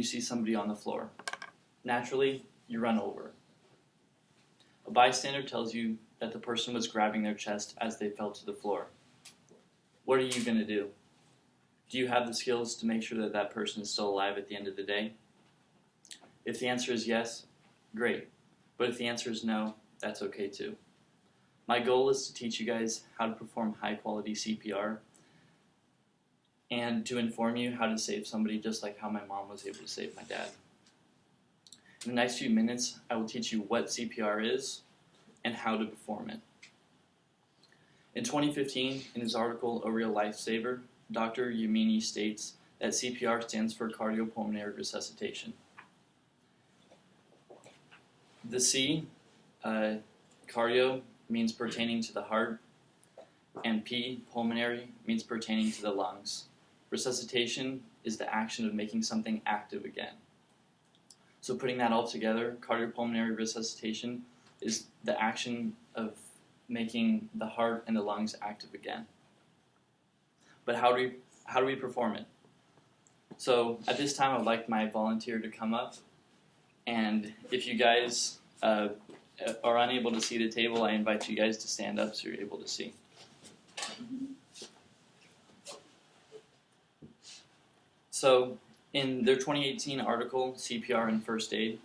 you see somebody on the floor. Naturally, you run over. A bystander tells you that the person was grabbing their chest as they fell to the floor. What are you going to do? Do you have the skills to make sure that that person is still alive at the end of the day? If the answer is yes, great. But if the answer is no, that's okay too. My goal is to teach you guys how to perform high-quality CPR and to inform you how to save somebody just like how my mom was able to save my dad. In the next few minutes, I will teach you what CPR is and how to perform it. In 2015, in his article, A Real Lifesaver, Dr. Yamini states that CPR stands for cardiopulmonary resuscitation. The C, cardio, means pertaining to the heart, and P, pulmonary, means pertaining to the lungs. Resuscitation is the action of making something active again. So putting that all together, cardiopulmonary resuscitation is the action of making the heart and the lungs active again. But how do we perform it? So at this time, I would like my volunteer to come up, and if you guys are unable to see the table, I invite you guys to stand up so you're able to see. So in their 2018 article, CPR and First Aid,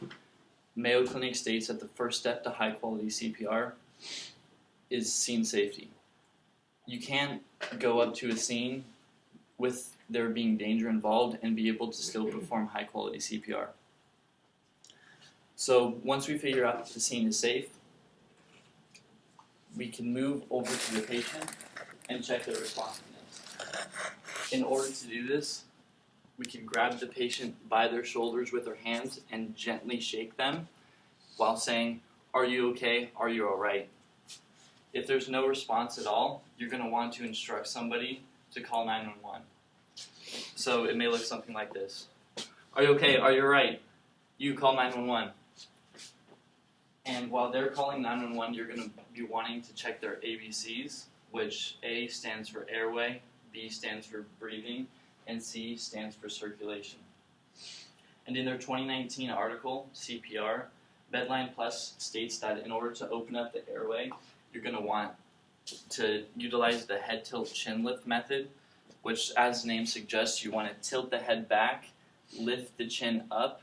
Mayo Clinic states that the first step to high-quality CPR is scene safety. You can't go up to a scene with there being danger involved and be able to still perform high-quality CPR. So once we figure out that the scene is safe, we can move over to the patient and check their responsiveness. In order to do this, we can grab the patient by their shoulders with our hands and gently shake them while saying, "Are you okay? Are you all right?" If there's no response at all, you're going to want to instruct somebody to call 911. So it may look something like this. "Are you okay? Are you all right? You call 911. And while they're calling 911, you're going to be wanting to check their ABCs, which A stands for airway, B stands for breathing, and C stands for circulation. And in their 2019 article, CPR, Medline Plus states that in order to open up the airway, you're going to want to utilize the head tilt chin lift method, which, as the name suggests, you want to tilt the head back, lift the chin up,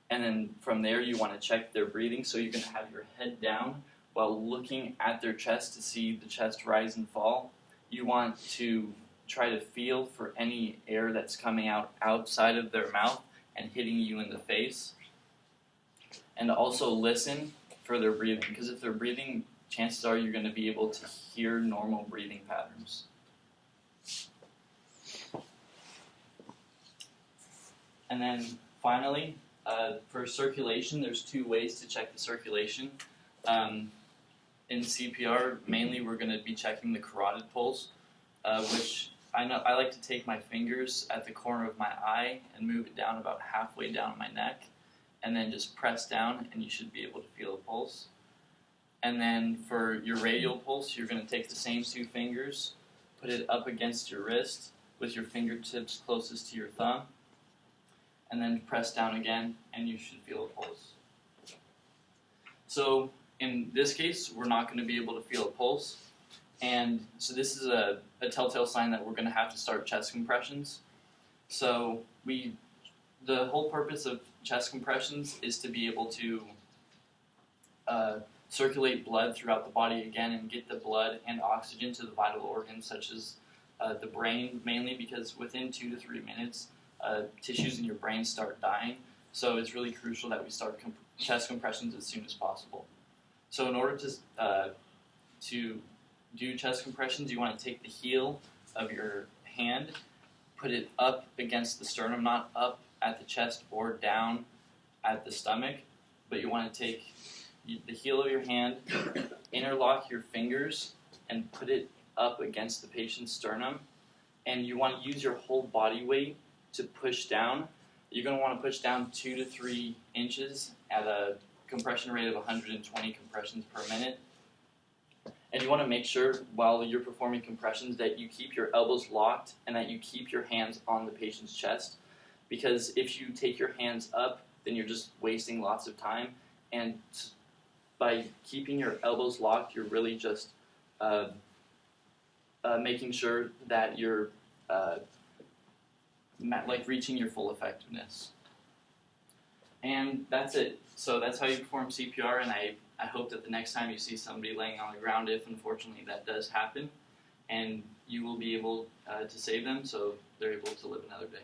and then from there you want to check their breathing. So you're going to have your head down while looking at their chest to see the chest rise and fall. You want to try to feel for any air that's coming out outside of their mouth and hitting you in the face. And also listen for their breathing, because if they're breathing, chances are you're going to be able to hear normal breathing patterns. And then finally, for circulation, there's two ways to check the circulation. In CPR, mainly we're going to be checking the carotid pulse, which I like to take my fingers at the corner of my eye and move it down about halfway down my neck, and then just press down, and you should be able to feel a pulse. And then for your radial pulse, you're going to take the same two fingers, put it up against your wrist with your fingertips closest to your thumb, and then press down again, and you should feel a pulse. So in this case, we're not going to be able to feel a pulse, and so this is a telltale sign that we're going to have to start chest compressions. So the whole purpose of chest compressions is to be able to circulate blood throughout the body again and get the blood and oxygen to the vital organs such as the brain, mainly because within 2 to 3 minutes, tissues in your brain start dying. So it's really crucial that we start chest compressions as soon as possible. So in order to do chest compressions, you want to take the heel of your hand, put it up against the sternum, not up at the chest or down at the stomach, but you want to take the heel of your hand, interlock your fingers, and put it up against the patient's sternum, and you want to use your whole body weight to push down. You're going to want to push down 2 to 3 inches at a compression rate of 120 compressions per minute. And you want to make sure while you're performing compressions that you keep your elbows locked and that you keep your hands on the patient's chest, because if you take your hands up, then you're just wasting lots of time, and by keeping your elbows locked, you're really just making sure that you're reaching your full effectiveness. And that's it. So that's how you perform CPR, and I hope that the next time you see somebody laying on the ground, if unfortunately that does happen, and you will be able to save them so they're able to live another day.